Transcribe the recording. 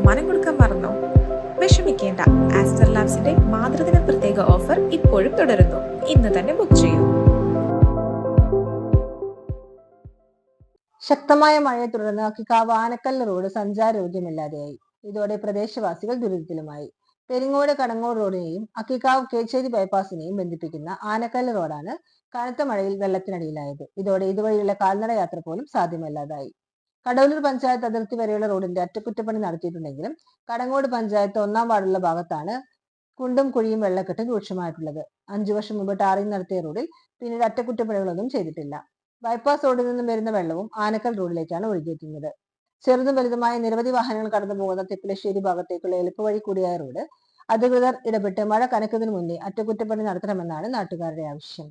സമ്മാനം കൊടുക്കാൻ മറന്നോ? വിഷമിക്കേണ്ട, ആസ്റ്റർ ലാബ്സിന്റെ മാതൃദിന പ്രത്യേക ഓഫർ ഇപ്പോഴും തുടരുന്നു. ഇന്ന് തന്നെ ബുക്ക് ചെയ്യൂ. ശക്തമായ മഴയെ തുടർന്ന് അക്കിക്കാവ് ആനക്കല്ല് റോഡ് സഞ്ചാരയോഗ്യമില്ലാതെയായി. ഇതോടെ പ്രദേശവാസികൾ ദുരിതത്തിലുമായി. പെരിങ്ങോട് കടങ്ങോട് റോഡിനെയും അക്കിക്കാവ് കേച്ചേരി ബൈപ്പാസിനെയും ബന്ധിപ്പിക്കുന്ന ആനക്കല്ല് റോഡാണ് കനത്ത മഴയിൽ വെള്ളത്തിനടിയിലായത്. ഇതോടെ ഇതുവഴിയുള്ള കാൽനട യാത്ര പോലും സാധ്യമല്ലാതായി. കടവലൂർ പഞ്ചായത്ത് അതിർത്തി വരെയുള്ള റോഡിന്റെ അറ്റകുറ്റപ്പണി നടത്തിയിട്ടുണ്ടെങ്കിലും കടങ്ങോട് പഞ്ചായത്ത് 1-ാം വാർഡുള്ള ഭാഗത്താണ് കുണ്ടും കുഴിയും വെള്ളക്കെട്ടും രൂക്ഷമായിട്ടുള്ളത്. 5 വർഷം മുമ്പ് ടാറിംഗ് നടത്തിയ റോഡിൽ പിന്നീട് അറ്റകുറ്റപ്പണികളൊന്നും ചെയ്തിട്ടില്ല. ബൈപ്പാസ് റോഡിൽ നിന്നും വരുന്ന വെള്ളവും ആനക്കൽ റോഡിലേക്കാണ് ഒഴുകിയെത്തുന്നത്. ചെറുതും വലുതുമായ നിരവധി വാഹനങ്ങൾ കടന്നു പോകുന്ന തെപ്പിലശ്ശേരി ഭാഗത്തേക്കുള്ള എളുപ്പവഴി കൂടിയായ റോഡ് അധികൃതർ ഇടപെട്ട് മഴ കനക്കുന്നതിന് മുന്നേ അറ്റകുറ്റപ്പണി നടത്തണമെന്നാണ് നാട്ടുകാരുടെ ആവശ്യം.